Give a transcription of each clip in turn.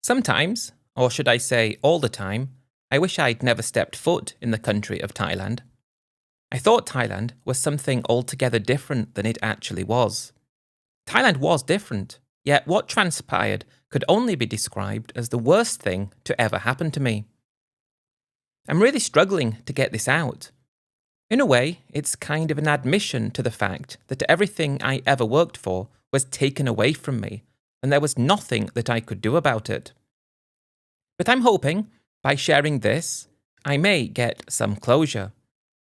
Sometimes, or should I say all the time, I wish I'd never stepped foot in the country of Thailand. I thought Thailand was something altogether different than it actually was. Thailand was different, yet what transpired could only be described as the worst thing to ever happen to me. I'm really struggling to get this out. In a way, it's kind of an admission to the fact that everything I ever worked for was taken away from me, and there was nothing that I could do about it. But I'm hoping, by sharing this, I may get some closure.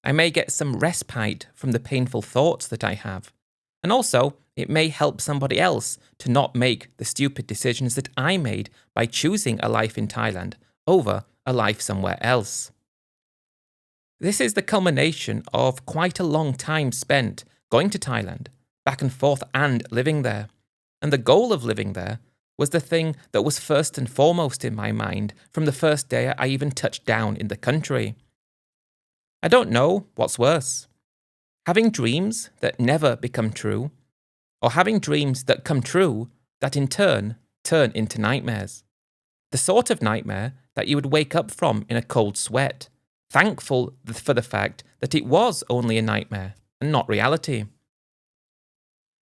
I may get some respite from the painful thoughts that I have. And also, it may help somebody else to not make the stupid decisions that I made by choosing a life in Thailand over a life somewhere else. This is the culmination of quite a long time spent going to Thailand, back and forth and living there. And the goal of living there was the thing that was first and foremost in my mind from the first day I even touched down in the country. I don't know what's worse. Having dreams that never become true, or having dreams that come true that in turn into nightmares. The sort of nightmare that you would wake up from in a cold sweat, thankful for the fact that it was only a nightmare and not reality.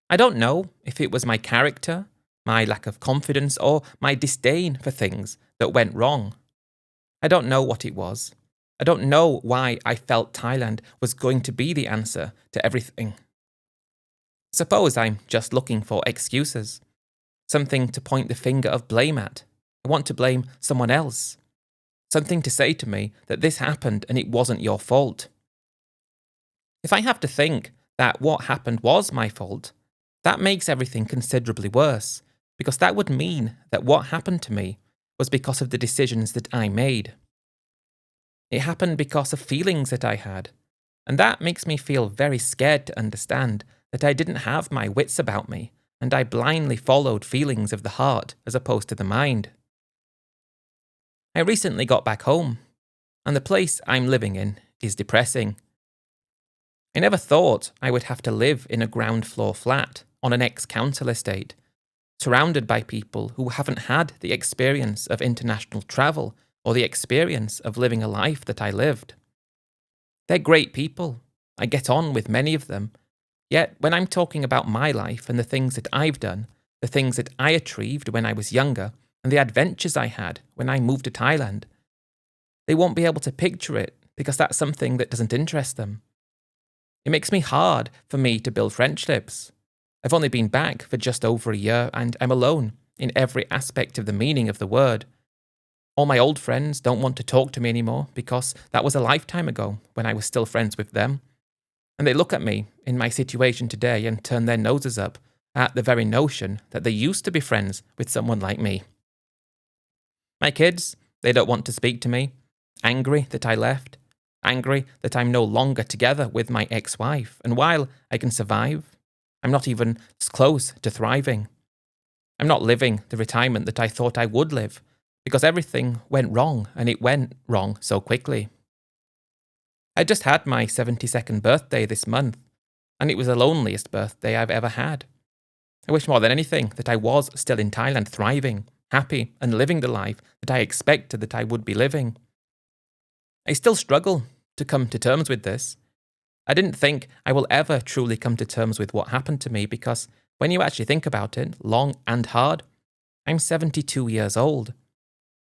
I don't know if it was my character, my lack of confidence, or my disdain for things that went wrong. I don't know what it was. I don't know why I felt Thailand was going to be the answer to everything. Suppose I'm just looking for excuses, something to point the finger of blame at. I want to blame someone else, something to say to me that this happened and it wasn't your fault. If I have to think that what happened was my fault, that makes everything considerably worse, because that would mean that what happened to me was because of the decisions that I made. It happened because of feelings that I had, and that makes me feel very scared to understand that I didn't have my wits about me, and I blindly followed feelings of the heart as opposed to the mind. I recently got back home, and the place I'm living in is depressing. I never thought I would have to live in a ground floor flat on an ex-council estate, surrounded by people who haven't had the experience of international travel or the experience of living a life that I lived. They're great people. I get on with many of them. Yet, when I'm talking about my life and the things that I've done, the things that I achieved when I was younger, and the adventures I had when I moved to Thailand, they won't be able to picture it because that's something that doesn't interest them. It makes me hard for me to build friendships. I've only been back for just over a year and I'm alone in every aspect of the meaning of the word. All my old friends don't want to talk to me anymore because that was a lifetime ago when I was still friends with them. And they look at me in my situation today and turn their noses up at the very notion that they used to be friends with someone like me. My kids, they don't want to speak to me, angry that I left, angry that I'm no longer together with my ex-wife, and while I can survive, I'm not even close to thriving. I'm not living the retirement that I thought I would live, because everything went wrong, and it went wrong so quickly. I just had my 72nd birthday this month, and it was the loneliest birthday I've ever had. I wish more than anything that I was still in Thailand thriving, happy, and living the life that I expected that I would be living. I still struggle to come to terms with this. I didn't think I will ever truly come to terms with what happened to me because when you actually think about it, long and hard, I'm 72 years old.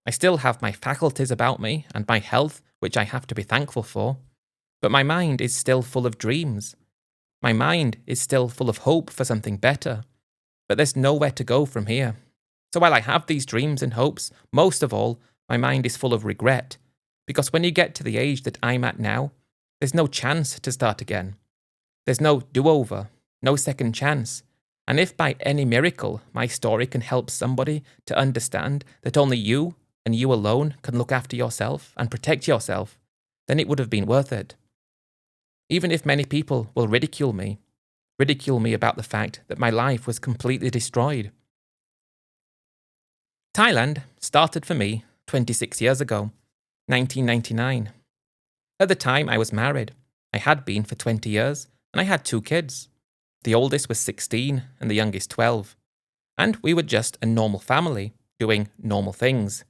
I still have my faculties about me and my health, which I have to be thankful for. But my mind is still full of dreams. My mind is still full of hope for something better. But there's nowhere to go from here. So while I have these dreams and hopes, most of all, my mind is full of regret. Because when you get to the age that I'm at now, there's no chance to start again. There's no do-over, no second chance. And if by any miracle my story can help somebody to understand that only you and you alone can look after yourself and protect yourself, then it would have been worth it. Even if many people will ridicule me about the fact that my life was completely destroyed. Thailand started for me 26 years ago, 1999. At the time I was married. I had been for 20 years, and I had 2 kids. The oldest was 16 and the youngest 12. And we were just a normal family, doing normal things.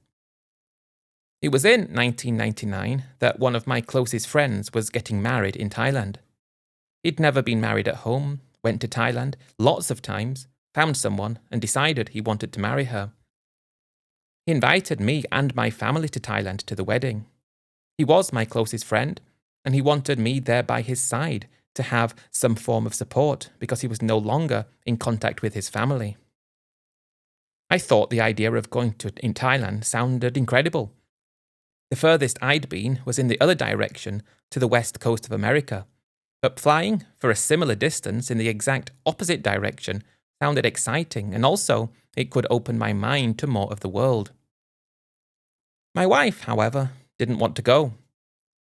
It was in 1999 that one of my closest friends was getting married in Thailand. He'd never been married at home, went to Thailand lots of times, found someone, and decided he wanted to marry her. He invited me and my family to Thailand to the wedding. He was my closest friend, and he wanted me there by his side to have some form of support because he was no longer in contact with his family. I thought the idea of going in Thailand sounded incredible. The furthest I'd been was in the other direction, to the west coast of America, but flying for a similar distance in the exact opposite direction sounded exciting, and also it could open my mind to more of the world. My wife, however, didn't want to go.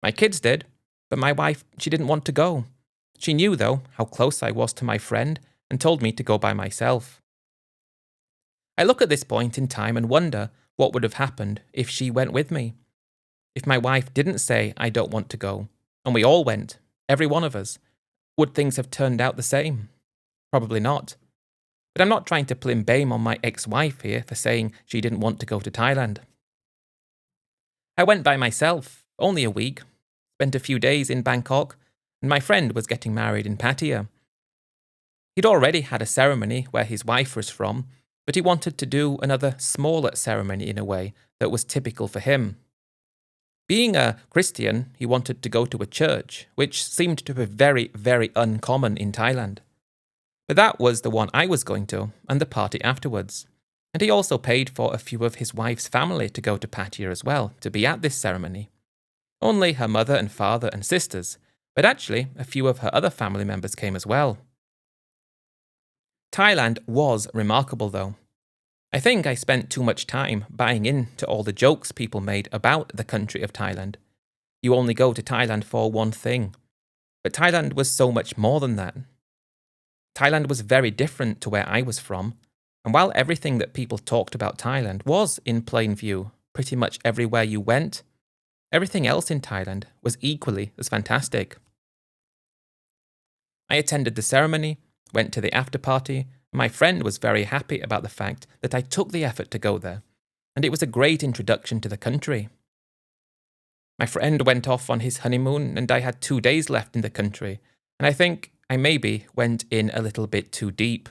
My kids did, but my wife, she didn't want to go. She knew, though, how close I was to my friend and told me to go by myself. I look at this point in time and wonder what would have happened if she went with me. If my wife didn't say, I don't want to go, and we all went, every one of us, would things have turned out the same? Probably not. But I'm not trying to pin blame on my ex-wife here for saying she didn't want to go to Thailand. I went by myself, only a week, spent a few days in Bangkok, and my friend was getting married in Pattaya. He'd already had a ceremony where his wife was from, but he wanted to do another smaller ceremony in a way that was typical for him. Being a Christian, he wanted to go to a church, which seemed to be very, very uncommon in Thailand. But that was the one I was going to, and the party afterwards. And he also paid for a few of his wife's family to go to Pattaya as well, to be at this ceremony. Only her mother and father and sisters, but actually a few of her other family members came as well. Thailand was remarkable though. I think I spent too much time buying into all the jokes people made about the country of Thailand. You only go to Thailand for one thing. But Thailand was so much more than that. Thailand was very different to where I was from, and while everything that people talked about Thailand was in plain view pretty much everywhere you went, everything else in Thailand was equally as fantastic. I attended the ceremony, went to the after party. My friend was very happy about the fact that I took the effort to go there, and it was a great introduction to the country. My friend went off on his honeymoon, and I had 2 days left in the country, and I think I maybe went in a little bit too deep,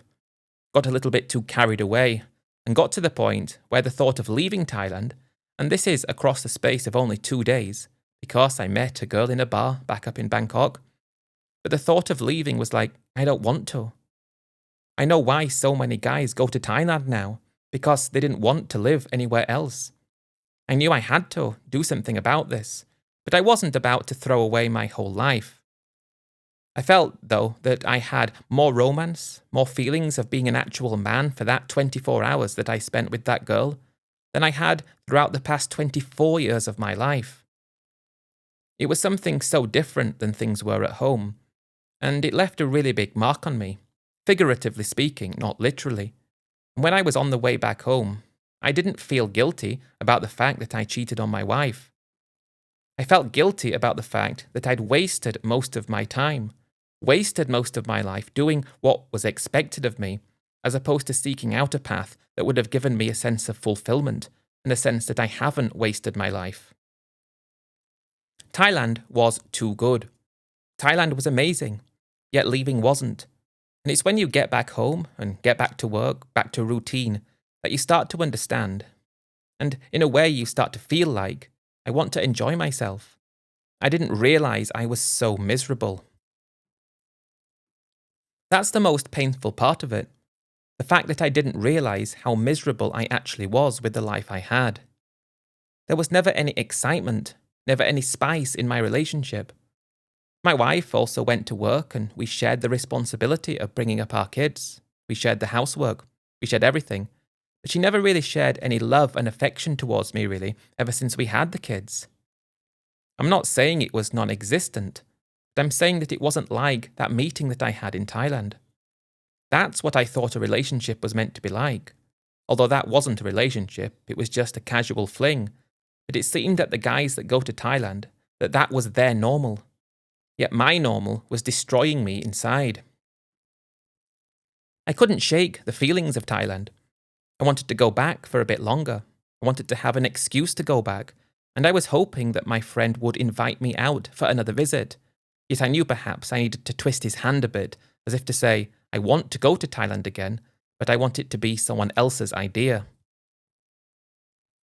got a little bit too carried away, and got to the point where the thought of leaving Thailand, and this is across the space of only 2 days, because I met a girl in a bar back up in Bangkok, but the thought of leaving was like, I don't want to. I know why so many guys go to Thailand now, because they didn't want to live anywhere else. I knew I had to do something about this, but I wasn't about to throw away my whole life. I felt, though, that I had more romance, more feelings of being an actual man for that 24 hours that I spent with that girl, than I had throughout the past 24 years of my life. It was something so different than things were at home, and it left a really big mark on me. Figuratively speaking, not literally. And when I was on the way back home, I didn't feel guilty about the fact that I cheated on my wife. I felt guilty about the fact that I'd wasted most of my time, wasted most of my life doing what was expected of me, as opposed to seeking out a path that would have given me a sense of fulfillment and a sense that I haven't wasted my life. Thailand was too good. Thailand was amazing, yet leaving wasn't. And it's when you get back home and get back to work, back to routine, that you start to understand. And in a way, you start to feel like, I want to enjoy myself. I didn't realize I was so miserable. That's the most painful part of it. The fact that I didn't realize how miserable I actually was with the life I had. There was never any excitement, never any spice in my relationship. My wife also went to work and we shared the responsibility of bringing up our kids. We shared the housework. We shared everything. But she never really shared any love and affection towards me, really, ever since we had the kids. I'm not saying it was non-existent, but I'm saying that it wasn't like that meeting that I had in Thailand. That's what I thought a relationship was meant to be like. Although that wasn't a relationship, it was just a casual fling. But it seemed that the guys that go to Thailand, that was their normal. Yet my normal was destroying me inside. I couldn't shake the feelings of Thailand. I wanted to go back for a bit longer. I wanted to have an excuse to go back, and I was hoping that my friend would invite me out for another visit. Yet I knew perhaps I needed to twist his hand a bit, as if to say, I want to go to Thailand again, but I want it to be someone else's idea.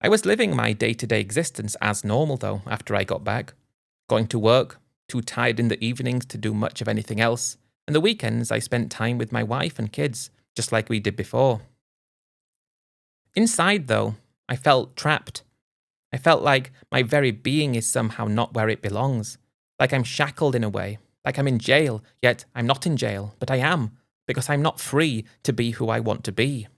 I was living my day-to-day existence as normal, though, after I got back. Going to work, too tired in the evenings to do much of anything else, and the weekends I spent time with my wife and kids, just like we did before. Inside, though, I felt trapped. I felt like my very being is somehow not where it belongs, like I'm shackled in a way, like I'm in jail, yet I'm not in jail, but I am, because I'm not free to be who I want to be.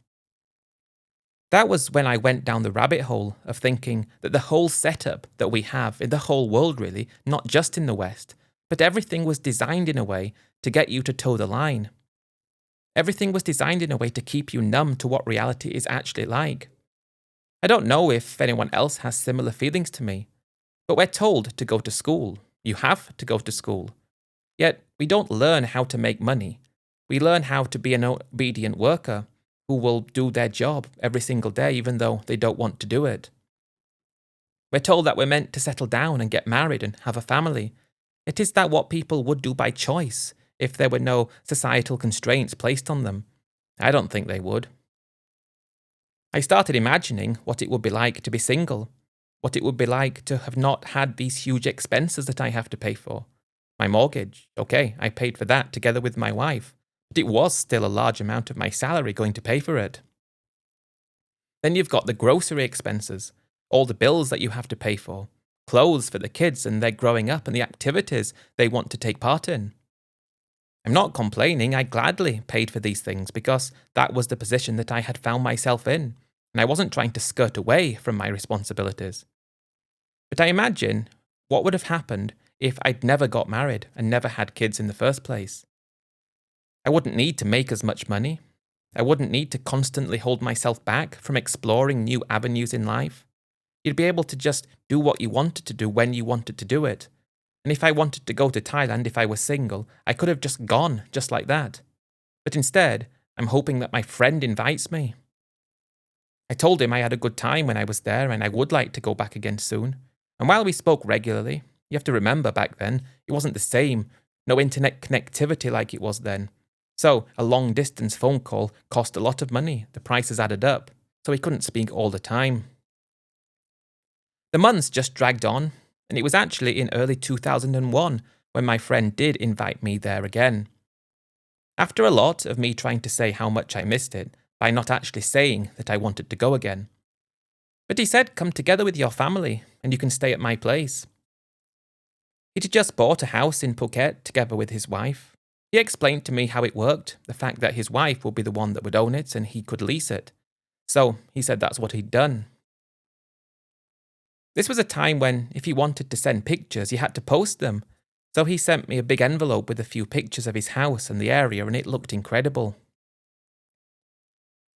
That was when I went down the rabbit hole of thinking that the whole setup that we have in the whole world, really, not just in the West, but everything was designed in a way to get you to toe the line. Everything was designed in a way to keep you numb to what reality is actually like. I don't know if anyone else has similar feelings to me, but we're told to go to school. You have to go to school. Yet we don't learn how to make money. We learn how to be an obedient worker who will do their job every single day even though they don't want to do it. We're told that we're meant to settle down and get married and have a family. Is that what people would do by choice if there were no societal constraints placed on them? I don't think they would. I started imagining what it would be like to be single, what it would be like to have not had these huge expenses that I have to pay for. My mortgage, okay, I paid for that together with my wife, but it was still a large amount of my salary going to pay for it. Then you've got the grocery expenses, all the bills that you have to pay for, clothes for the kids and they're growing up and the activities they want to take part in. I'm not complaining, I gladly paid for these things because that was the position that I had found myself in, and I wasn't trying to skirt away from my responsibilities. But I imagine what would have happened if I'd never got married and never had kids in the first place. I wouldn't need to make as much money. I wouldn't need to constantly hold myself back from exploring new avenues in life. You'd be able to just do what you wanted to do when you wanted to do it. And if I wanted to go to Thailand if I was single, I could have just gone, just like that. But instead, I'm hoping that my friend invites me. I told him I had a good time when I was there and I would like to go back again soon. And while we spoke regularly, you have to remember back then, it wasn't the same, no internet connectivity like it was then. So a long distance phone call cost a lot of money, the prices added up, so we couldn't speak all the time. The months just dragged on, and it was actually in early 2001 when my friend did invite me there again. After a lot of me trying to say how much I missed it, by not actually saying that I wanted to go again. But he said, come together with your family, and you can stay at my place. He'd just bought a house in Phuket together with his wife. He explained to me how it worked, the fact that his wife would be the one that would own it and he could lease it. So he said that's what he'd done. This was a time when, if he wanted to send pictures, he had to post them. So he sent me a big envelope with a few pictures of his house and the area, and it looked incredible.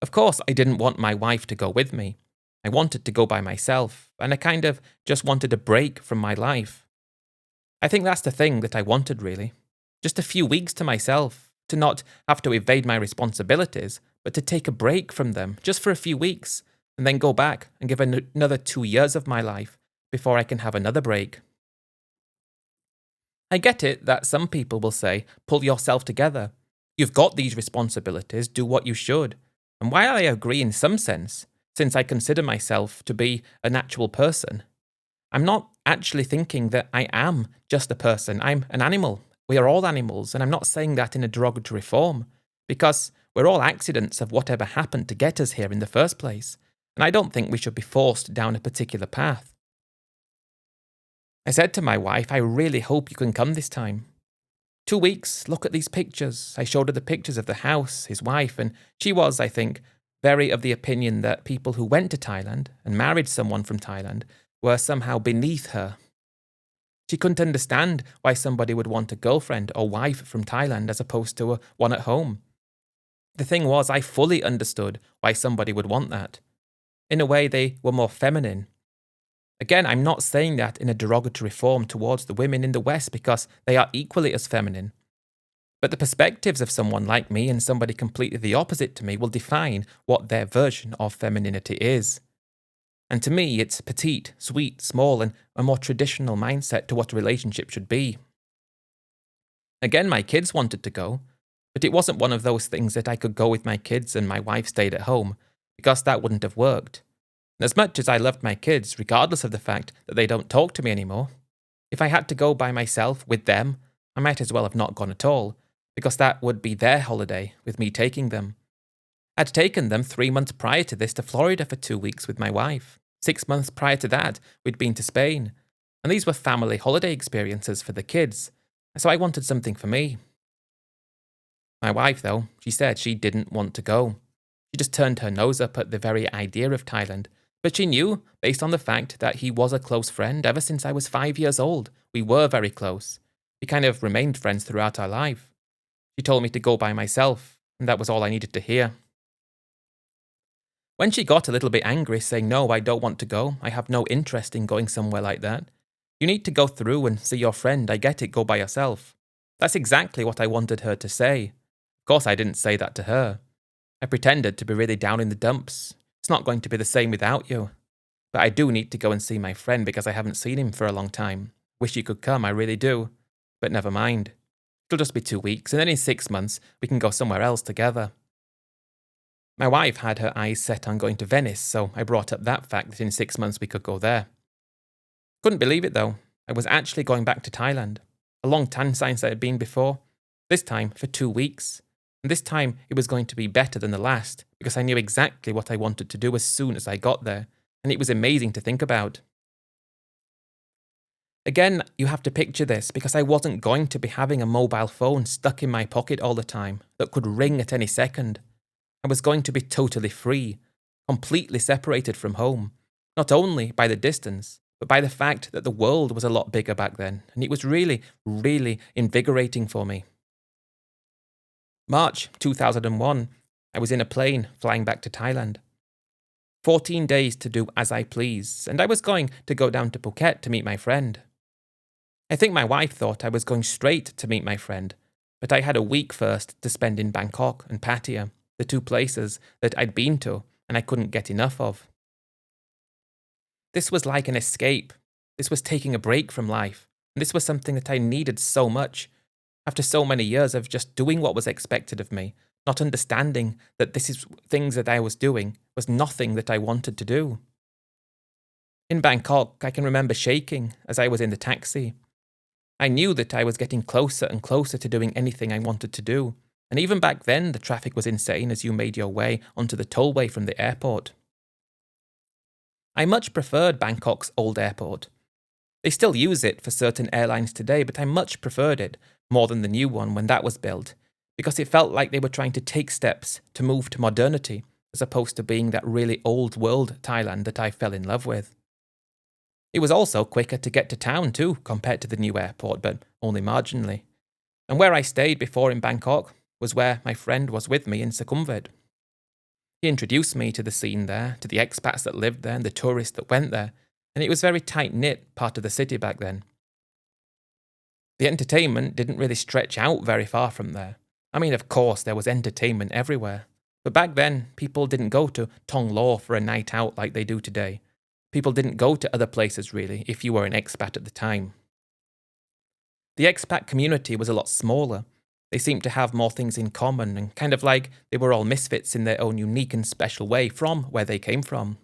Of course, I didn't want my wife to go with me. I wanted to go by myself, and I kind of just wanted a break from my life. I think that's the thing that I wanted, really. Just a few weeks to myself, to not have to evade my responsibilities, but to take a break from them, just for a few weeks, and then go back and give another 2 years of my life before I can have another break. I get it that some people will say, pull yourself together. You've got these responsibilities, do what you should. And while I agree in some sense, since I consider myself to be an actual person, I'm not actually thinking that I am just a person. I'm an animal. We are all animals, and I'm not saying that in a derogatory form, because we're all accidents of whatever happened to get us here in the first place, and I don't think we should be forced down a particular path. I said to my wife, I really hope you can come this time. 2 weeks, look at these pictures. I showed her the pictures of the house, his wife, and she was, I think, very of the opinion that people who went to Thailand and married someone from Thailand were somehow beneath her. She couldn't understand why somebody would want a girlfriend or wife from Thailand as opposed to one at home. The thing was, I fully understood why somebody would want that. In a way, they were more feminine. Again, I'm not saying that in a derogatory form towards the women in the West because they are equally as feminine. But the perspectives of someone like me and somebody completely the opposite to me will define what their version of femininity is. And to me, it's petite, sweet, small, and a more traditional mindset to what a relationship should be. Again, my kids wanted to go, but it wasn't one of those things that I could go with my kids and my wife stayed at home, because that wouldn't have worked. And as much as I loved my kids, regardless of the fact that they don't talk to me anymore, if I had to go by myself with them, I might as well have not gone at all, because that would be their holiday with me taking them. I'd taken them 3 months prior to this to Florida for 2 weeks with my wife. 6 months prior to that, we'd been to Spain. And these were family holiday experiences for the kids, so I wanted something for me. My wife, though, she said she didn't want to go. She just turned her nose up at the very idea of Thailand, but she knew, based on the fact that he was a close friend ever since I was 5 years old. We were very close. We kind of remained friends throughout our life. She told me to go by myself, and that was all I needed to hear. When she got a little bit angry, saying, "No, I don't want to go. I have no interest in going somewhere like that. You need to go through and see your friend. I get it, go by yourself." That's exactly what I wanted her to say. Of course, I didn't say that to her. I pretended to be really down in the dumps. It's not going to be the same without you. But I do need to go and see my friend because I haven't seen him for a long time. Wish he could come, I really do. But never mind. It'll just be 2 weeks, and then in 6 months, we can go somewhere else together. My wife had her eyes set on going to Venice, so I brought up that fact that in 6 months we could go there. Couldn't believe it though. I was actually going back to Thailand. A long time since I had been before. This time for 2 weeks. And this time it was going to be better than the last, because I knew exactly what I wanted to do as soon as I got there, and it was amazing to think about. Again, you have to picture this, because I wasn't going to be having a mobile phone stuck in my pocket all the time that could ring at any second. I was going to be totally free, completely separated from home, not only by the distance, but by the fact that the world was a lot bigger back then, and it was really, really invigorating for me. March 2001, I was in a plane flying back to Thailand. 14 days to do as I please, and I was going to go down to Phuket to meet my friend. I think my wife thought I was going straight to meet my friend, but I had a week first to spend in Bangkok and Pattaya, the 2 places that I'd been to and I couldn't get enough of. This was like an escape. This was taking a break from life, and this was something that I needed so much. After so many years of just doing what was expected of me, not understanding that this is things that I was doing was nothing that I wanted to do. In Bangkok, I can remember shaking as I was in the taxi. I knew that I was getting closer and closer to doing anything I wanted to do, and even back then the traffic was insane as you made your way onto the tollway from the airport. I much preferred Bangkok's old airport. They still use it for certain airlines today, but I much preferred it more than the new one when that was built, because it felt like they were trying to take steps to move to modernity, as opposed to being that really old world Thailand that I fell in love with. It was also quicker to get to town too, compared to the new airport, but only marginally. And where I stayed before in Bangkok was where my friend was with me in Sukhumvit. He introduced me to the scene there, to the expats that lived there and the tourists that went there, and it was a very tight-knit part of the city back then. The entertainment didn't really stretch out very far from there. I mean, of course, there was entertainment everywhere. But back then, people didn't go to Tong Lo for a night out like they do today. People didn't go to other places, really, if you were an expat at the time. The expat community was a lot smaller. They seemed to have more things in common, and kind of like they were all misfits in their own unique and special way from where they came from.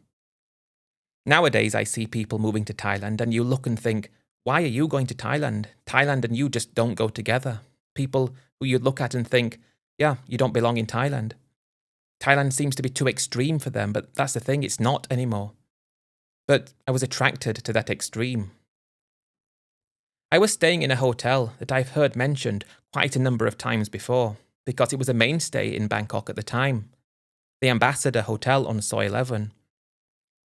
Nowadays, I see people moving to Thailand, and you look and think, why are you going to Thailand? Thailand and you just don't go together. People who you'd look at and think, yeah, you don't belong in Thailand. Thailand seems to be too extreme for them, but that's the thing, it's not anymore. But I was attracted to that extreme. I was staying in a hotel that I've heard mentioned quite a number of times before, because it was a mainstay in Bangkok at the time. The Ambassador Hotel on Soi 11.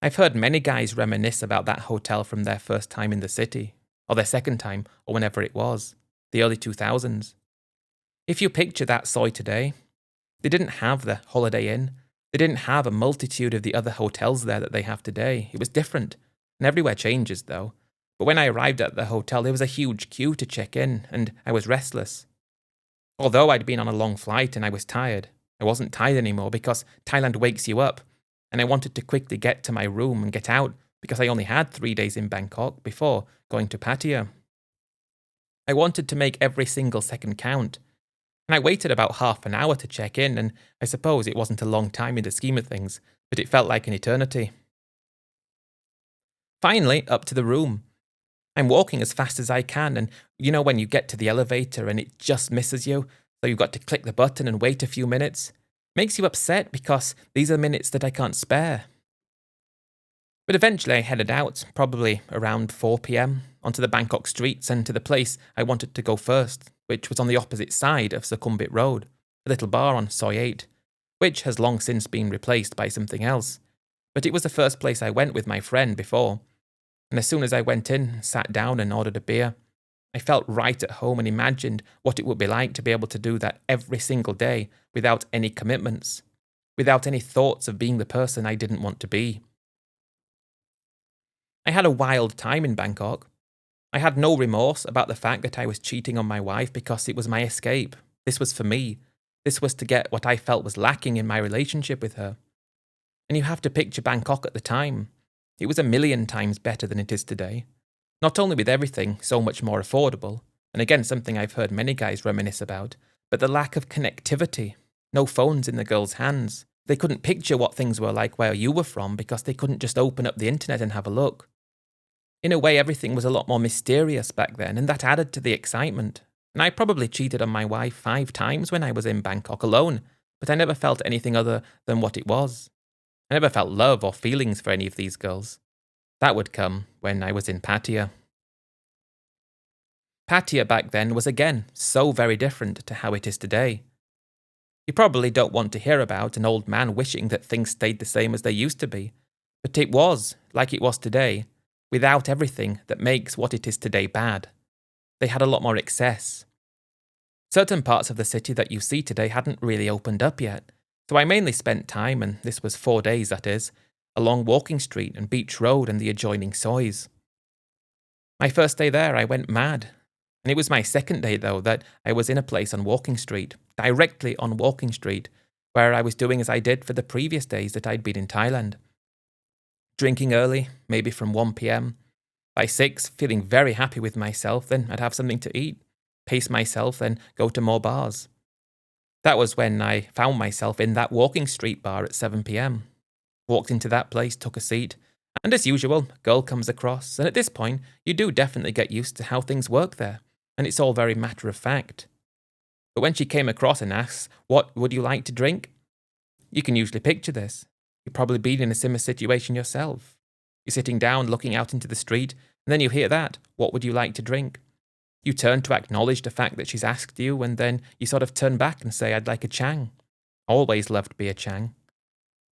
I've heard many guys reminisce about that hotel from their first time in the city, or their second time, or whenever it was, the early 2000s. If you picture that Soi today, they didn't have the Holiday Inn, they didn't have a multitude of the other hotels there that they have today. It was different, and everywhere changes though. But when I arrived at the hotel, there was a huge queue to check in, and I was restless. Although I'd been on a long flight and I was tired, I wasn't tired anymore because Thailand wakes you up, and I wanted to quickly get to my room and get out because I only had 3 days in Bangkok before going to Pattaya. I wanted to make every single second count, and I waited about half an hour to check in, and I suppose it wasn't a long time in the scheme of things, but it felt like an eternity. Finally, up to the room. I'm walking as fast as I can, and you know when you get to the elevator and it just misses you, so you've got to click the button and wait a few minutes? Makes you upset because these are minutes that I can't spare. But eventually I headed out, probably around 4 pm, onto the Bangkok streets and to the place I wanted to go first, which was on the opposite side of Sukhumvit Road, a little bar on Soi 8, which has long since been replaced by something else. But it was the first place I went with my friend before, and as soon as I went in, sat down and ordered a beer, I felt right at home and imagined what it would be like to be able to do that every single day without any commitments, without any thoughts of being the person I didn't want to be. I had a wild time in Bangkok. I had no remorse about the fact that I was cheating on my wife because it was my escape. This was for me. This was to get what I felt was lacking in my relationship with her. And you have to picture Bangkok at the time. It was a million times better than it is today. Not only with everything so much more affordable, and again something I've heard many guys reminisce about, but the lack of connectivity. No phones in the girls' hands. They couldn't picture what things were like where you were from because they couldn't just open up the internet and have a look. In a way, everything was a lot more mysterious back then, and that added to the excitement. And I probably cheated on my wife 5 times when I was in Bangkok alone, but I never felt anything other than what it was. I never felt love or feelings for any of these girls. That would come when I was in Pattaya. Pattaya back then was again so very different to how it is today. You probably don't want to hear about an old man wishing that things stayed the same as they used to be, but it was like it was today, without everything that makes what it is today bad. They had a lot more excess. Certain parts of the city that you see today hadn't really opened up yet, so I mainly spent time, and this was 4 days that is, along Walking Street and Beach Road and the adjoining sois. My first day there I went mad, and it was my second day though that I was in a place on Walking Street, directly on Walking Street, where I was doing as I did for the previous days that I'd been in Thailand. Drinking early, maybe from 1 pm. By 6, feeling very happy with myself, then I'd have something to eat, pace myself, then go to more bars. That was when I found myself in that Walking Street bar at 7 pm. Walked into that place, took a seat, and as usual, a girl comes across, and at this point, you do definitely get used to how things work there, and it's all very matter of fact. But when she came across and asks, "What would you like to drink?" You can usually picture this. You've probably been in a similar situation yourself. You're sitting down, looking out into the street, and then you hear that, "What would you like to drink?" You turn to acknowledge the fact that she's asked you, and then you sort of turn back and say, "I'd like a Chang." Always loved beer Chang.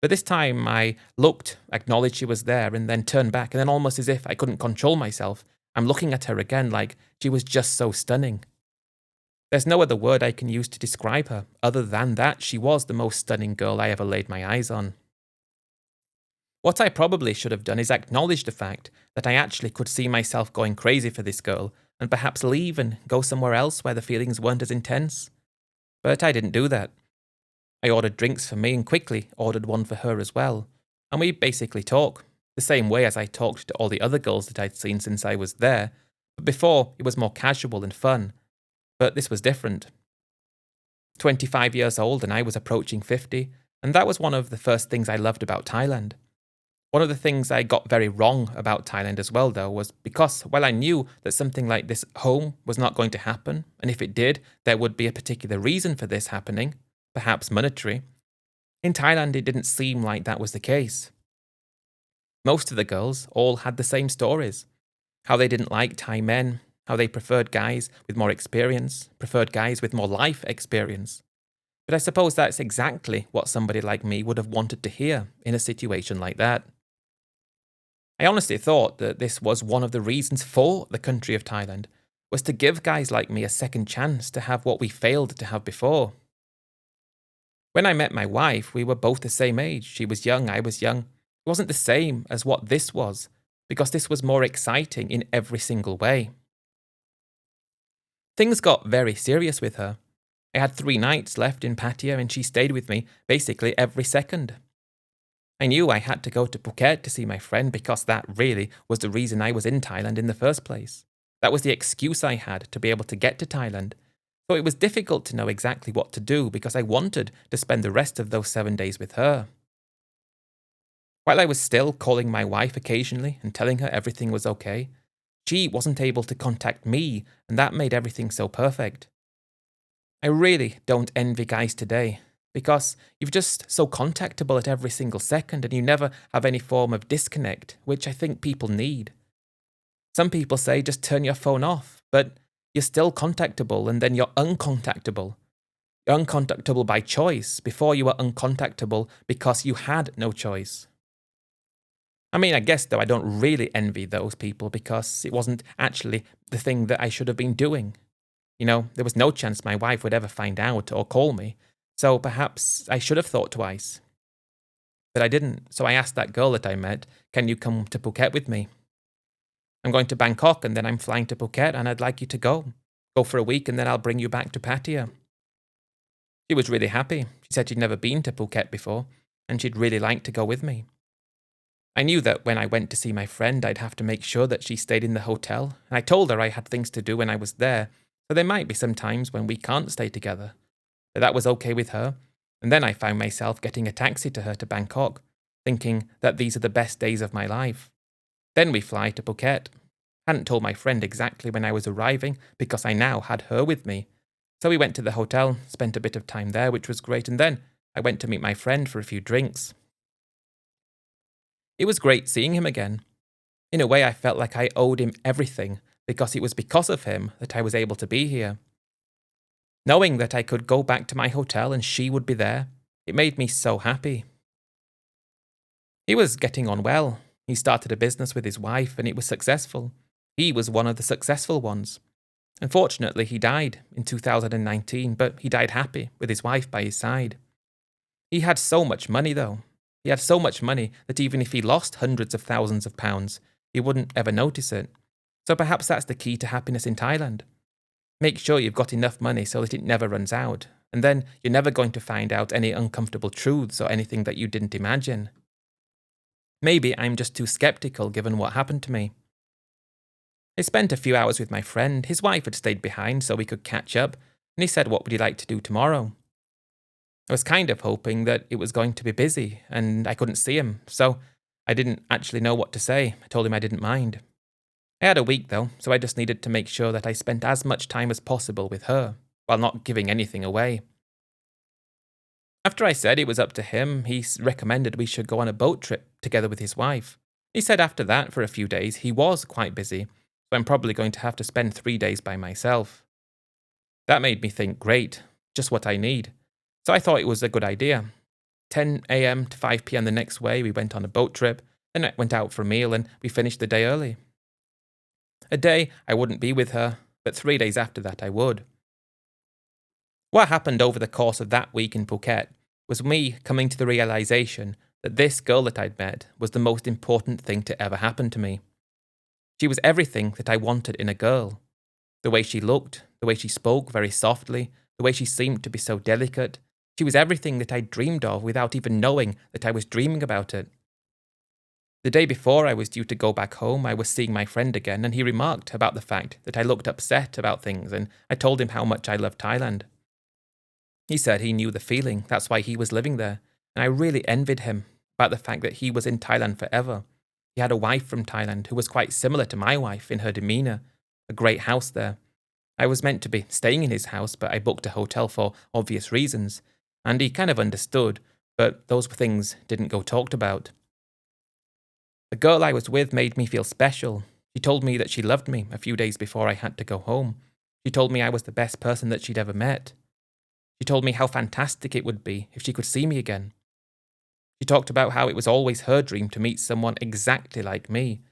But this time I looked, acknowledged she was there, and then turned back, and then almost as if I couldn't control myself, I'm looking at her again like she was just so stunning. There's no other word I can use to describe her, other than that she was the most stunning girl I ever laid my eyes on. What I probably should have done is acknowledge the fact that I actually could see myself going crazy for this girl, and perhaps leave and go somewhere else where the feelings weren't as intense. But I didn't do that. I ordered drinks for me and quickly ordered one for her as well, and we basically talk, the same way as I talked to all the other girls that I'd seen since I was there, but before it was more casual and fun, but this was different. 25 years old and I was approaching 50, and that was one of the first things I loved about Thailand. One of the things I got very wrong about Thailand as well, though, was because while I knew that something like this at home was not going to happen, and if it did, there would be a particular reason for this happening, perhaps monetary, in Thailand it didn't seem like that was the case. Most of the girls all had the same stories. How they didn't like Thai men, how they preferred guys with more experience, preferred guys with more life experience. But I suppose that's exactly what somebody like me would have wanted to hear in a situation like that. I honestly thought that this was one of the reasons for the country of Thailand, was to give guys like me a second chance to have what we failed to have before. When I met my wife, we were both the same age. She was young, I was young. It wasn't the same as what this was, because this was more exciting in every single way. Things got very serious with her. I had 3 nights left in Pattaya and she stayed with me basically every second. I knew I had to go to Phuket to see my friend because that really was the reason I was in Thailand in the first place. That was the excuse I had to be able to get to Thailand. So it was difficult to know exactly what to do because I wanted to spend the rest of those 7 days with her. While I was still calling my wife occasionally and telling her everything was okay, she wasn't able to contact me, and that made everything so perfect. I really don't envy guys today, because you're just so contactable at every single second and you never have any form of disconnect, which I think people need. Some people say just turn your phone off, but you're still contactable and then you're uncontactable. You're uncontactable by choice. Before you were uncontactable because you had no choice. I mean, I guess though I don't really envy those people because it wasn't actually the thing that I should have been doing. You know, there was no chance my wife would ever find out or call me, so perhaps I should have thought twice. But I didn't, so I asked that girl that I met, can you come to Phuket with me? I'm going to Bangkok and then I'm flying to Phuket and I'd like you to go. Go for a week and then I'll bring you back to Pattaya. She was really happy. She said she'd never been to Phuket before and she'd really like to go with me. I knew that when I went to see my friend, I'd have to make sure that she stayed in the hotel, and I told her I had things to do when I was there, so there might be some times when we can't stay together. But that was okay with her, and then I found myself getting a taxi to her to Bangkok, thinking that these are the best days of my life. Then we fly to Phuket. I hadn't told my friend exactly when I was arriving because I now had her with me. So we went to the hotel, spent a bit of time there, which was great, and then I went to meet my friend for a few drinks. It was great seeing him again. In a way, I felt like I owed him everything because it was because of him that I was able to be here. Knowing that I could go back to my hotel and she would be there, it made me so happy. He was getting on well. He started a business with his wife and it was successful. He was one of the successful ones. Unfortunately, he died in 2019, but he died happy with his wife by his side. He had so much money though. He had so much money that even if he lost hundreds of thousands of pounds, he wouldn't ever notice it. So perhaps that's the key to happiness in Thailand. Make sure you've got enough money so that it never runs out, and then you're never going to find out any uncomfortable truths or anything that you didn't imagine. Maybe I'm just too skeptical given what happened to me. I spent a few hours with my friend. His wife had stayed behind so we could catch up, and he said, what would you like to do tomorrow? I was kind of hoping that it was going to be busy and I couldn't see him, so I didn't actually know what to say. I told him I didn't mind. I had a week though, so I just needed to make sure that I spent as much time as possible with her, while not giving anything away. After I said it was up to him, he recommended we should go on a boat trip together with his wife. He said after that, for a few days, he was quite busy, so I'm probably going to have to spend 3 days by myself. That made me think, great, just what I need. So I thought it was a good idea. 10 a.m. to 5 p.m. the next way, we went on a boat trip, then I went out for a meal and we finished the day early. A day I wouldn't be with her, but 3 days after that I would. What happened over the course of that week in Phuket was me coming to the realization that this girl that I'd met was the most important thing to ever happen to me. She was everything that I wanted in a girl. The way she looked, the way she spoke very softly, the way she seemed to be so delicate. She was everything that I dreamed of without even knowing that I was dreaming about it. The day before I was due to go back home, I was seeing my friend again, and he remarked about the fact that I looked upset about things, and I told him how much I loved Thailand. He said he knew the feeling, that's why he was living there, and I really envied him about the fact that he was in Thailand forever. He had a wife from Thailand who was quite similar to my wife in her demeanour, a great house there. I was meant to be staying in his house, but I booked a hotel for obvious reasons, and he kind of understood, but those things didn't go talked about. The girl I was with made me feel special. She told me that she loved me a few days before I had to go home. She told me I was the best person that she'd ever met. She told me how fantastic it would be if she could see me again. She talked about how it was always her dream to meet someone exactly like me.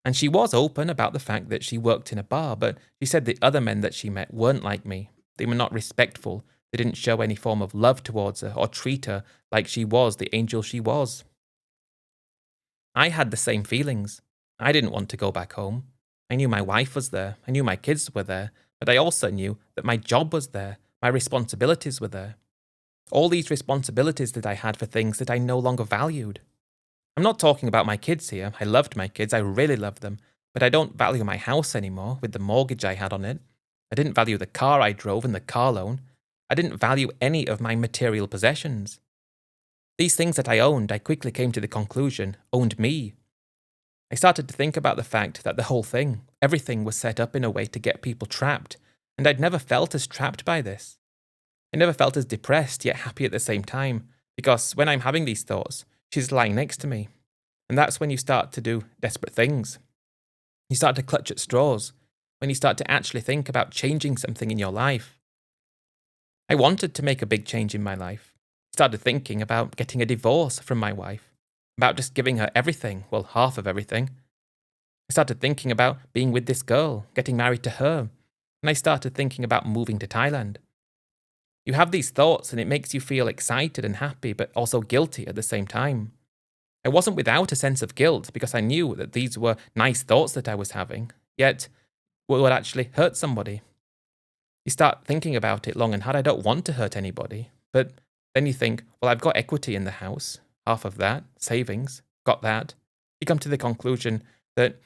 And she was open about the fact that she worked in a bar, but she said the other men that she met weren't like me. They were not respectful. They didn't show any form of love towards her or treat her like she was the angel she was. I had the same feelings. I didn't want to go back home. I knew my wife was there. I knew my kids were there. But I also knew that my job was there. My responsibilities were there. All these responsibilities that I had for things that I no longer valued. I'm not talking about my kids here. I loved my kids, I really loved them. But I don't value my house anymore with the mortgage I had on it. I didn't value the car I drove and the car loan. I didn't value any of my material possessions. These things that I owned, I quickly came to the conclusion, owned me. I started to think about the fact that the whole thing, everything was set up in a way to get people trapped, and I'd never felt as trapped by this. I never felt as depressed yet happy at the same time, because when I'm having these thoughts, she's lying next to me. And that's when you start to do desperate things. You start to clutch at straws, when you start to actually think about changing something in your life. I wanted to make a big change in my life. I started thinking about getting a divorce from my wife, about just giving her everything, well, half of everything. I started thinking about being with this girl, getting married to her, and I started thinking about moving to Thailand. You have these thoughts and it makes you feel excited and happy, but also guilty at the same time. I wasn't without a sense of guilt because I knew that these were nice thoughts that I was having, yet would actually hurt somebody. You start thinking about it long and hard. I don't want to hurt anybody. But then you think, well, I've got equity in the house, half of that, savings, got that. You come to the conclusion that,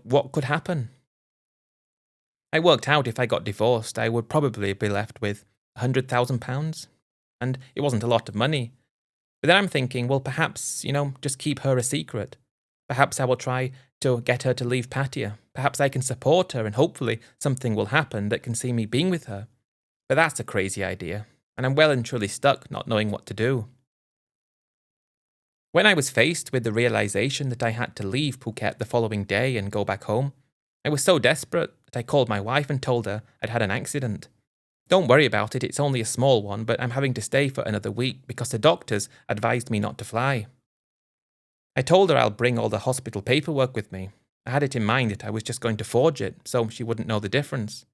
what could happen? I worked out if I got divorced, I would probably be left with £100,000. And it wasn't a lot of money. But then I'm thinking, well, perhaps, just keep her a secret. Perhaps I will try to get her to leave Pattaya. Perhaps I can support her and hopefully something will happen that can see me being with her. But that's a crazy idea, and I'm well and truly stuck not knowing what to do. When I was faced with the realization that I had to leave Phuket the following day and go back home, I was so desperate that I called my wife and told her I'd had an accident. Don't worry about it, it's only a small one, but I'm having to stay for another week because the doctors advised me not to fly. I told her I'll bring all the hospital paperwork with me. I had it in mind that I was just going to forge it, so she wouldn't know the difference.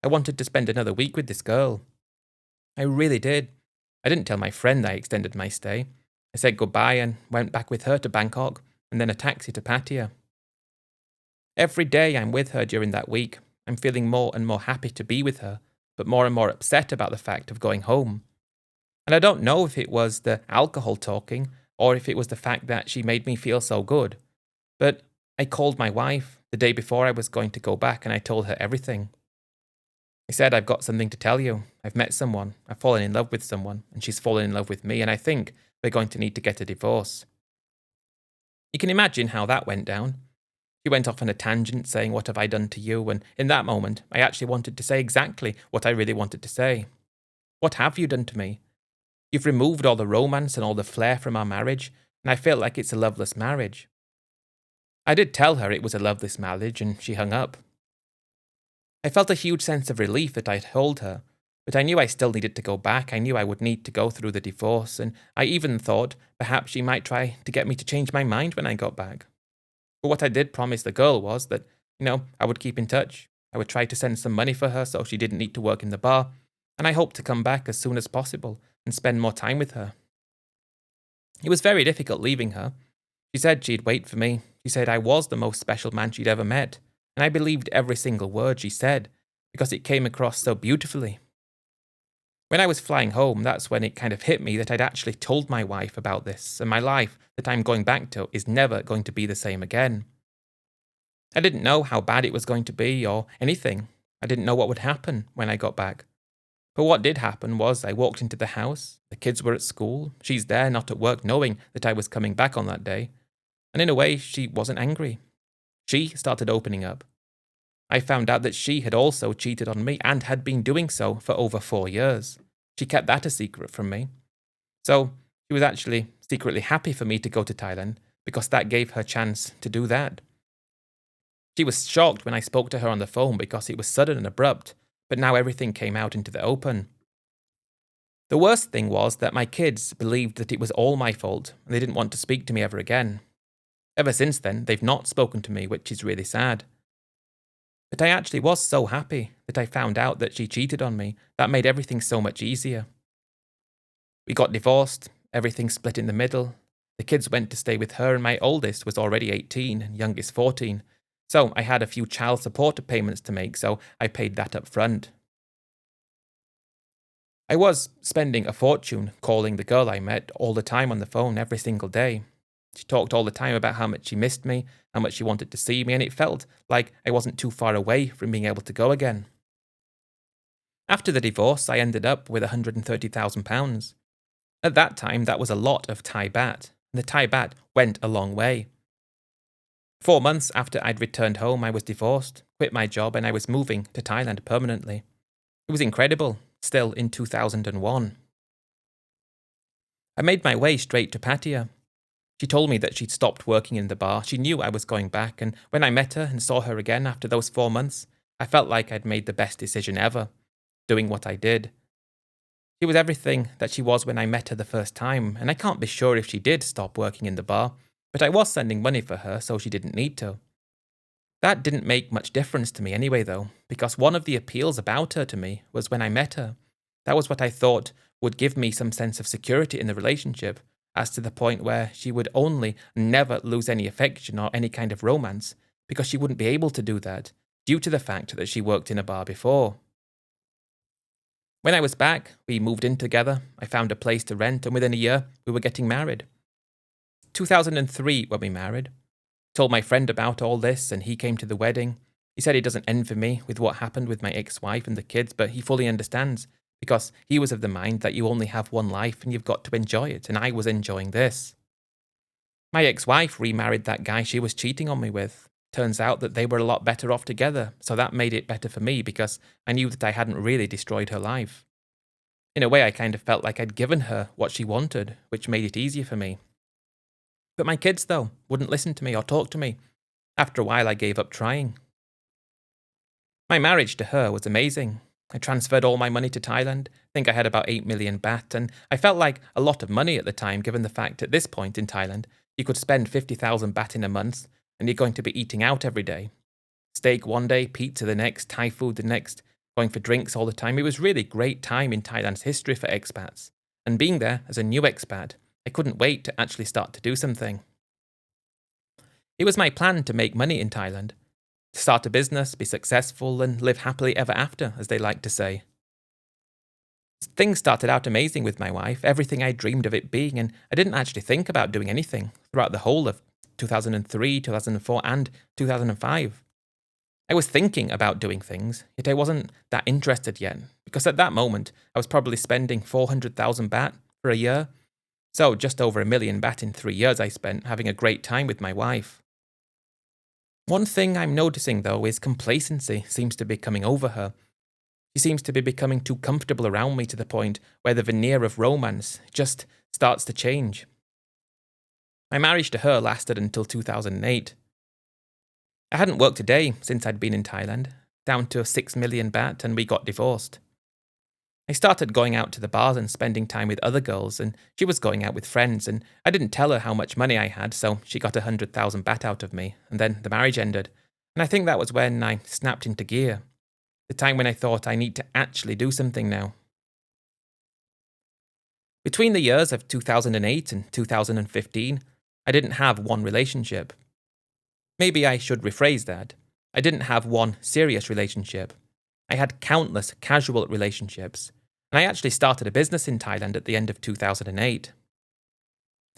I wanted to spend another week with this girl. I really did. I didn't tell my friend I extended my stay. I said goodbye and went back with her to Bangkok, and then a taxi to Pattaya. Every day I'm with her during that week, I'm feeling more and more happy to be with her, but more and more upset about the fact of going home. And I don't know if it was the alcohol talking, or if it was the fact that she made me feel so good. But I called my wife the day before I was going to go back and I told her everything. I said, I've got something to tell you. I've met someone, I've fallen in love with someone, and she's fallen in love with me, and I think we're going to need to get a divorce. You can imagine how that went down. She went off on a tangent saying, what have I done to you? And in that moment, I actually wanted to say exactly what I really wanted to say. What have you done to me? You've removed all the romance and all the flair from our marriage, and I feel like it's a loveless marriage. I did tell her it was a loveless marriage, and she hung up. I felt a huge sense of relief that I'd told her, but I knew I still needed to go back. I knew I would need to go through the divorce, and I even thought perhaps she might try to get me to change my mind when I got back. But what I did promise the girl was that, I would keep in touch. I would try to send some money for her so she didn't need to work in the bar, and I hoped to come back as soon as possible and spend more time with her. It was very difficult leaving her. She said she'd wait for me. She said I was the most special man she'd ever met, and I believed every single word she said because it came across so beautifully. When I was flying home, that's when it kind of hit me that I'd actually told my wife about this, and my life that I'm going back to is never going to be the same again. I didn't know how bad it was going to be or anything. I didn't know what would happen when I got back. But what did happen was I walked into the house, the kids were at school, she's there not at work knowing that I was coming back on that day, and in a way she wasn't angry. She started opening up. I found out that she had also cheated on me and had been doing so for over 4 years. She kept that a secret from me. So she was actually secretly happy for me to go to Thailand because that gave her chance to do that. She was shocked when I spoke to her on the phone because it was sudden and abrupt, but now everything came out into the open. The worst thing was that my kids believed that it was all my fault and they didn't want to speak to me ever again. Ever since then, they've not spoken to me, which is really sad. But I actually was so happy that I found out that she cheated on me. That made everything so much easier. We got divorced, everything split in the middle. The kids went to stay with her and my oldest was already 18 and youngest 14. So I had a few child support payments to make, so I paid that up front. I was spending a fortune calling the girl I met all the time on the phone every single day. She talked all the time about how much she missed me, how much she wanted to see me, and it felt like I wasn't too far away from being able to go again. After the divorce, I ended up with £130,000. At that time, that was a lot of Thai baht, and the Thai baht went a long way. 4 months after I'd returned home, I was divorced, quit my job, and I was moving to Thailand permanently. It was incredible, still in 2001. I made my way straight to Pattaya. She told me that she'd stopped working in the bar. She knew I was going back, and when I met her and saw her again after those 4 months, I felt like I'd made the best decision ever, doing what I did. She was everything that she was when I met her the first time, and I can't be sure if she did stop working in the bar, but I was sending money for her, so she didn't need to. That didn't make much difference to me anyway, though, because one of the appeals about her to me was when I met her. That was what I thought would give me some sense of security in the relationship, as to the point where she would only never lose any affection or any kind of romance, because she wouldn't be able to do that, due to the fact that she worked in a bar before. When I was back, we moved in together, I found a place to rent, and within a year, we were getting married. 2003 when we married. Told my friend about all this, and he came to the wedding. He said he doesn't envy me with what happened with my ex-wife and the kids, but he fully understands, because he was of the mind that you only have one life and you've got to enjoy it, and I was enjoying this. My ex-wife remarried that guy she was cheating on me with. Turns out that they were a lot better off together, so that made it better for me because I knew that I hadn't really destroyed her life. In a way, I kind of felt like I'd given her what she wanted, which made it easier for me. But my kids, though, wouldn't listen to me or talk to me. After a while, I gave up trying. My marriage to her was amazing. I transferred all my money to Thailand. I think I had about 8 million baht, and I felt like a lot of money at the time, given the fact at this point in Thailand, you could spend 50,000 baht in a month, and you're going to be eating out every day. Steak one day, pizza the next, Thai food the next, going for drinks all the time. It was really great time in Thailand's history for expats. And being there as a new expat, I couldn't wait to actually start to do something. It was my plan to make money in Thailand, to start a business, be successful, and live happily ever after, as they like to say. Things started out amazing with my wife, everything I dreamed of it being, and I didn't actually think about doing anything throughout the whole of 2003, 2004, and 2005. I was thinking about doing things, yet I wasn't that interested yet, because at that moment, I was probably spending 400,000 baht for a year. So just over 1 million baht in 3 years I spent having a great time with my wife. One thing I'm noticing, though, is complacency seems to be coming over her. She seems to be becoming too comfortable around me to the point where the veneer of romance just starts to change. My marriage to her lasted until 2008. I hadn't worked a day since I'd been in Thailand, down to 6 million baht, and we got divorced. I started going out to the bars and spending time with other girls, and she was going out with friends, and I didn't tell her how much money I had, so she got 100,000 baht out of me, and then the marriage ended, and I think that was when I snapped into gear. The time when I thought I need to actually do something now. Between the years of 2008 and 2015, I didn't have one relationship. Maybe I should rephrase that. I didn't have one serious relationship. I had countless casual relationships, and I actually started a business in Thailand at the end of 2008.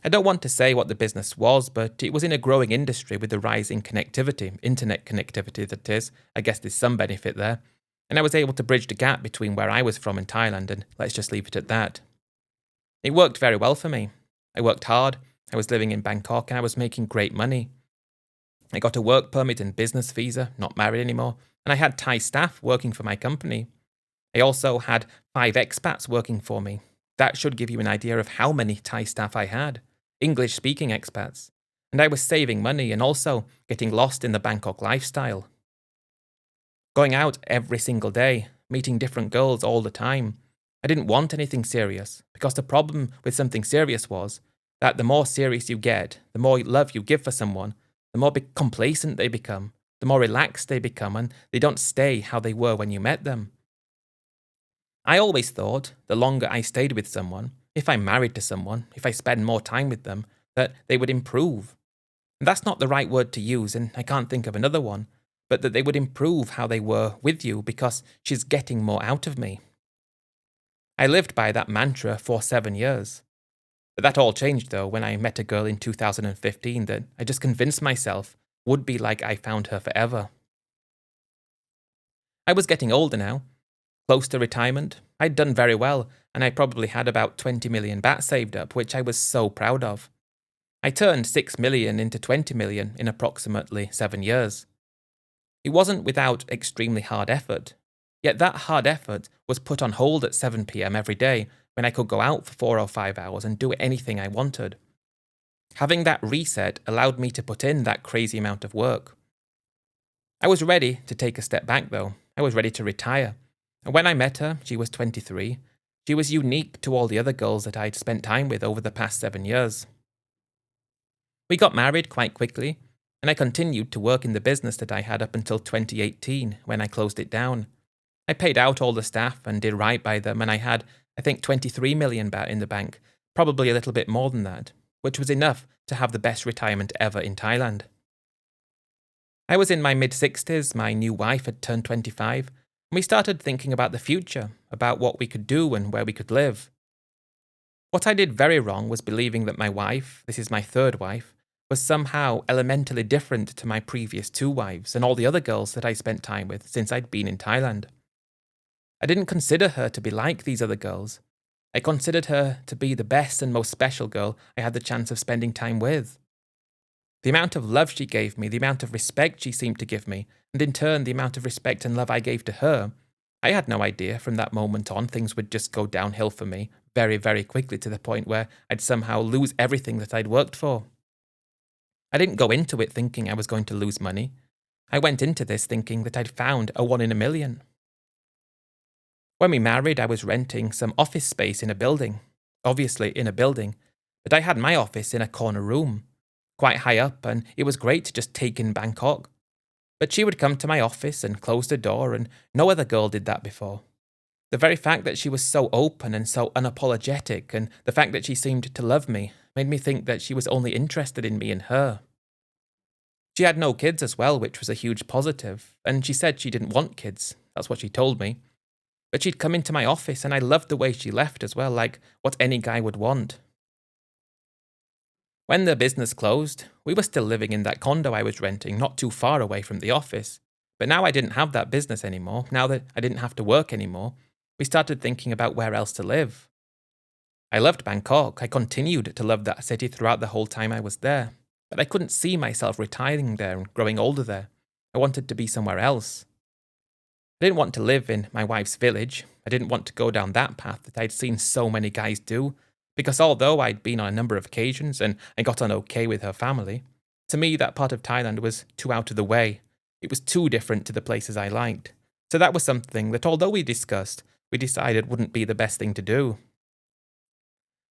I don't want to say what the business was, but it was in a growing industry with the rising connectivity, internet connectivity that is. I guess there's some benefit there. And I was able to bridge the gap between where I was from in Thailand, and let's just leave it at that. It worked very well for me. I worked hard, I was living in Bangkok, and I was making great money. I got a work permit and business visa, not married anymore, and I had Thai staff working for my company. I also had 5 expats working for me. That should give you an idea of how many Thai staff I had, English-speaking expats. And I was saving money and also getting lost in the Bangkok lifestyle. Going out every single day, meeting different girls all the time. I didn't want anything serious, because the problem with something serious was that the more serious you get, the more love you give for someone, the more complacent they become, the more relaxed they become, and they don't stay how they were when you met them. I always thought the longer I stayed with someone, if I'm married to someone, if I spend more time with them, that they would improve. And that's not the right word to use, and I can't think of another one, but that they would improve how they were with you because she's getting more out of me. I lived by that mantra for 7 years. But that all changed though when I met a girl in 2015 that I just convinced myself would be like I found her forever. I was getting older now, close to retirement. I'd done very well, and I probably had about 20 million baht saved up, which I was so proud of. I turned 6 million into 20 million in approximately 7 years. It wasn't without extremely hard effort. Yet that hard effort was put on hold at 7 p.m. every day when I could go out for 4 or 5 hours and do anything I wanted. Having that reset allowed me to put in that crazy amount of work. I was ready to take a step back though. I was ready to retire. And when I met her, she was 23. She was unique to all the other girls that I'd spent time with over the past 7 years. We got married quite quickly, and I continued to work in the business that I had up until 2018 when I closed it down. I paid out all the staff and did right by them, and I had, I think, 23 million baht in the bank, probably a little bit more than that, which was enough to have the best retirement ever in Thailand. I was in my mid-60s, my new wife had turned 25, and we started thinking about the future, about what we could do and where we could live. What I did very wrong was believing that my wife, this is my third wife, was somehow elementally different to my previous 2 wives and all the other girls that I spent time with since I'd been in Thailand. I didn't consider her to be like these other girls. I considered her to be the best and most special girl I had the chance of spending time with. The amount of love she gave me, the amount of respect she seemed to give me, and in turn the amount of respect and love I gave to her, I had no idea from that moment on things would just go downhill for me very, very quickly to the point where I'd somehow lose everything that I'd worked for. I didn't go into it thinking I was going to lose money. I went into this thinking that I'd found a 1 in a million. When we married, I was renting some office space in a building. Obviously in a building, but I had my office in a corner room, quite high up, and it was great to just take in Bangkok. But she would come to my office and close the door, and no other girl did that before. The very fact that she was so open and so unapologetic, and the fact that she seemed to love me, made me think that she was only interested in me and her. She had no kids as well, which was a huge positive, and she said she didn't want kids. That's what she told me. But she'd come into my office, and I loved the way she left as well, like what any guy would want. When the business closed, we were still living in that condo I was renting, not too far away from the office. But now I didn't have that business anymore, now that I didn't have to work anymore, we started thinking about where else to live. I loved Bangkok. I continued to love that city throughout the whole time I was there. But I couldn't see myself retiring there and growing older there. I wanted to be somewhere else. I didn't want to live in my wife's village. I didn't want to go down that path that I'd seen so many guys do, because although I'd been on a number of occasions and I got on okay with her family, to me that part of Thailand was too out of the way. It was too different to the places I liked. So that was something that although we discussed, we decided wouldn't be the best thing to do.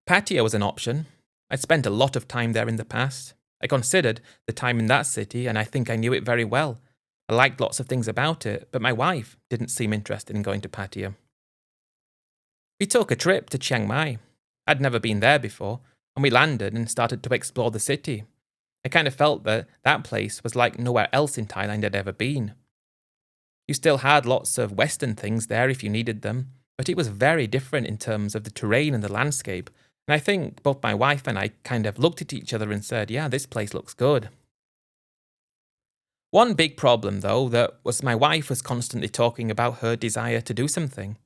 Pattaya was an option. I'd spent a lot of time there in the past. I considered the time in that city and I think I knew it very well. I liked lots of things about it, but my wife didn't seem interested in going to Pattaya. We took a trip to Chiang Mai. I'd never been there before, and we landed and started to explore the city. I kind of felt that that place was like nowhere else in Thailand I'd ever been. You still had lots of Western things there if you needed them, but it was very different in terms of the terrain and the landscape, and I think both my wife and I kind of looked at each other and said, yeah, this place looks good. One big problem, though, that was my wife was constantly talking about her desire to do something.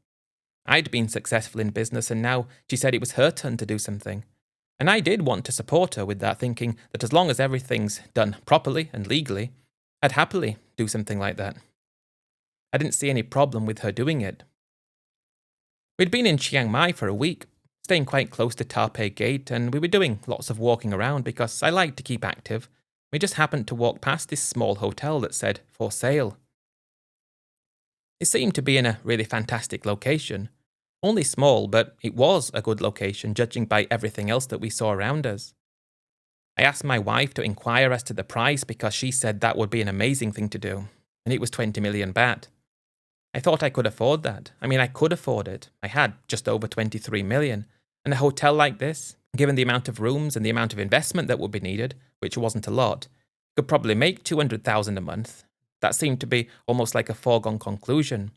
I'd been successful in business and now she said it was her turn to do something. And I did want to support her with that, thinking that as long as everything's done properly and legally, I'd happily do something like that. I didn't see any problem with her doing it. We'd been in Chiang Mai for a week, staying quite close to Ta Pei Gate, and we were doing lots of walking around because I like to keep active. We just happened to walk past this small hotel that said, for sale. It seemed to be in a really fantastic location. Only small, but it was a good location judging by everything else that we saw around us. I asked my wife to inquire as to the price because she said that would be an amazing thing to do, and it was 20 million baht. I thought I could afford that. I could afford it. I had just over 23 million, and a hotel like this, given the amount of rooms and the amount of investment that would be needed, which wasn't a lot, could probably make 200,000 a month. That seemed to be almost like a foregone conclusion.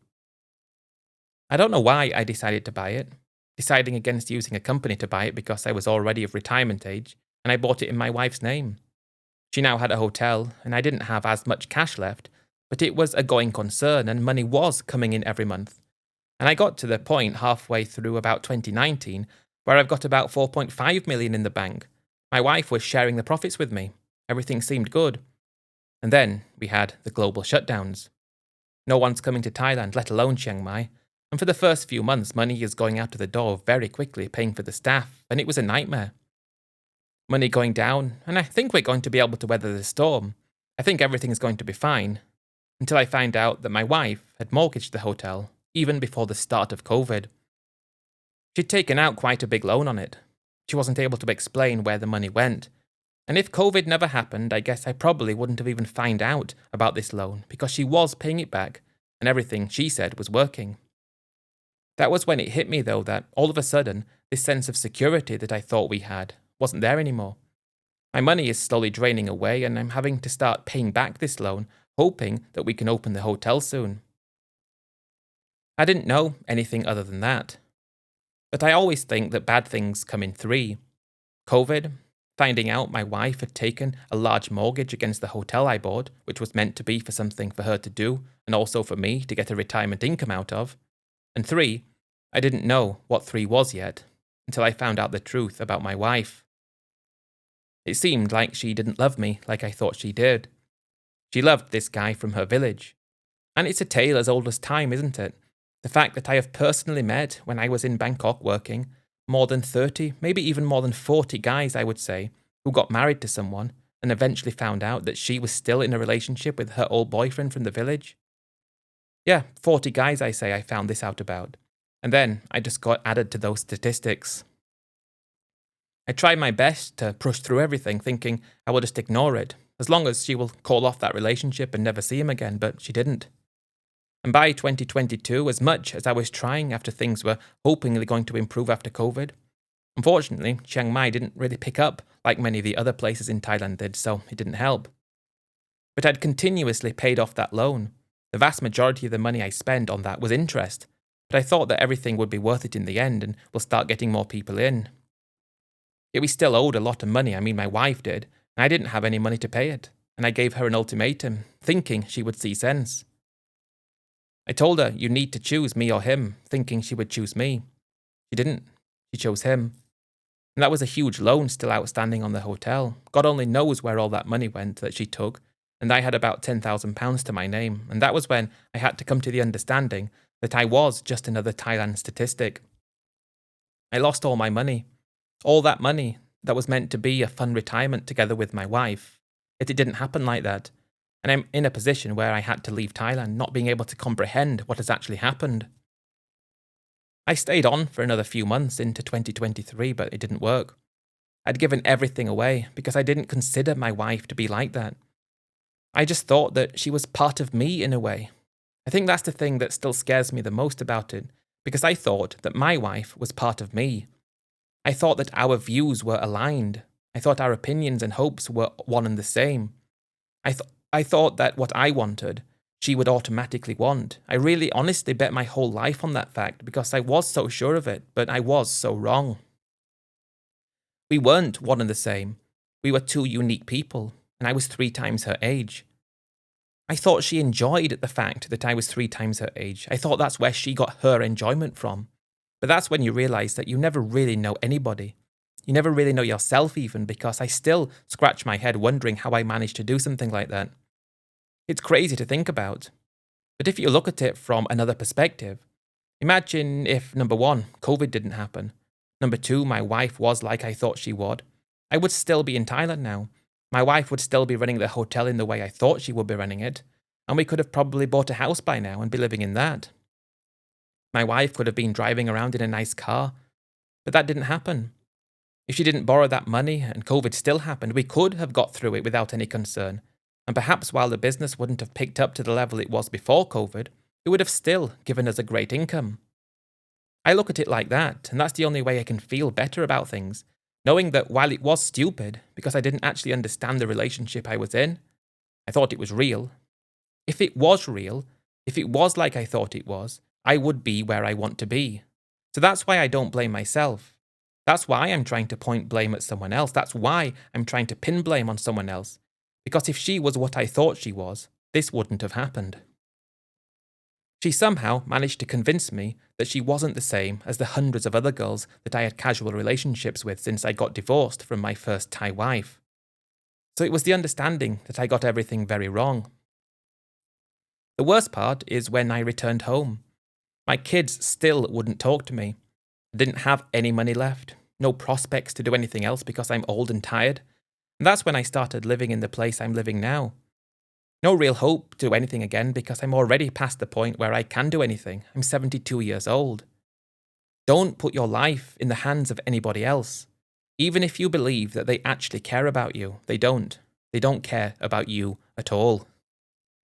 I don't know why I decided to buy it. deciding against using a company to buy it because I was already of retirement age, and I bought it in my wife's name. She now had a hotel, and I didn't have as much cash left, but it was a going concern and money was coming in every month. And I got to the point halfway through about 2019 where I've got about 4.5 million in the bank. My wife was sharing the profits with me. Everything seemed good. And then we had the global shutdowns. No one's coming to Thailand, let alone Chiang Mai. And for the first few months, money is going out of the door very quickly, paying for the staff, and it was a nightmare. Money going down, and I think we're going to be able to weather the storm. I think everything's going to be fine. Until I found out that my wife had mortgaged the hotel, even before the start of COVID. She'd taken out quite a big loan on it. She wasn't able to explain where the money went. And if COVID never happened, I guess I probably wouldn't have even found out about this loan because she was paying it back and everything she said was working. That was when it hit me though that all of a sudden, this sense of security that I thought we had wasn't there anymore. My money is slowly draining away and I'm having to start paying back this loan, hoping that we can open the hotel soon. I didn't know anything other than that. But I always think that bad things come in three. COVID, finding out my wife had taken a large mortgage against the hotel I bought, which was meant to be for something for her to do, and also for me to get a retirement income out of. And three, I didn't know what three was yet, until I found out the truth about my wife. It seemed like she didn't love me like I thought she did. She loved this guy from her village. And it's a tale as old as time, isn't it? The fact that I have personally met when I was in Bangkok working, more than 30, maybe even more than 40 guys, I would say, who got married to someone and eventually found out that she was still in a relationship with her old boyfriend from the village. Yeah, 40 guys, I say, I found this out about. And then I just got added to those statistics. I tried my best to push through everything, thinking I will just ignore it, as long as she will call off that relationship and never see him again, but she didn't. And by 2022, as much as I was trying after things were hopingly going to improve after COVID, unfortunately, Chiang Mai didn't really pick up like many of the other places in Thailand did, so it didn't help. But I'd continuously paid off that loan. The vast majority of the money I spent on that was interest, but I thought that everything would be worth it in the end and we'll start getting more people in. Yet we still owed a lot of money, my wife did, and I didn't have any money to pay it, and I gave her an ultimatum, thinking she would see sense. I told her, you need to choose me or him, thinking she would choose me. She didn't. She chose him. And that was a huge loan still outstanding on the hotel. God only knows where all that money went that she took, and I had about £10,000 to my name, and that was when I had to come to the understanding that I was just another Thailand statistic. I lost all my money. All that money that was meant to be a fun retirement together with my wife. Yet it didn't happen like that. And I'm in a position where I had to leave Thailand, not being able to comprehend what has actually happened. I stayed on for another few months into 2023, but it didn't work. I'd given everything away because I didn't consider my wife to be like that. I just thought that she was part of me in a way. I think that's the thing that still scares me the most about it, because I thought that my wife was part of me. I thought that our views were aligned. I thought our opinions and hopes were one and the same. I thought that what I wanted, she would automatically want. I really honestly bet my whole life on that fact because I was so sure of it, but I was so wrong. We weren't one and the same. We were two unique people, and I was 3 times her age. I thought she enjoyed the fact that I was 3 times her age. I thought that's where she got her enjoyment from. But that's when you realize that you never really know anybody. You never really know yourself even, because I still scratch my head wondering how I managed to do something like that. It's crazy to think about. But if you look at it from another perspective, imagine if, number 1, COVID didn't happen. Number 2, my wife was like I thought she would. I would still be in Thailand now. My wife would still be running the hotel in the way I thought she would be running it. And we could have probably bought a house by now and be living in that. My wife could have been driving around in a nice car. But that didn't happen. If she didn't borrow that money and COVID still happened, we could have got through it without any concern. And perhaps while the business wouldn't have picked up to the level it was before COVID, it would have still given us a great income. I look at it like that, and that's the only way I can feel better about things, knowing that while it was stupid, because I didn't actually understand the relationship I was in, I thought it was real. If it was real, if it was like I thought it was, I would be where I want to be. So that's why I don't blame myself. That's why I'm trying to point blame at someone else. That's why I'm trying to pin blame on someone else. Because if she was what I thought she was, this wouldn't have happened. She somehow managed to convince me that she wasn't the same as the hundreds of other girls that I had casual relationships with since I got divorced from my first Thai wife. So it was the understanding that I got everything very wrong. The worst part is when I returned home. My kids still wouldn't talk to me. I didn't have any money left, no prospects to do anything else because I'm old and tired. And that's when I started living in the place I'm living now. No real hope to do anything again because I'm already past the point where I can do anything. I'm 72 years old. Don't put your life in the hands of anybody else. Even if you believe that they actually care about you, they don't. They don't care about you at all.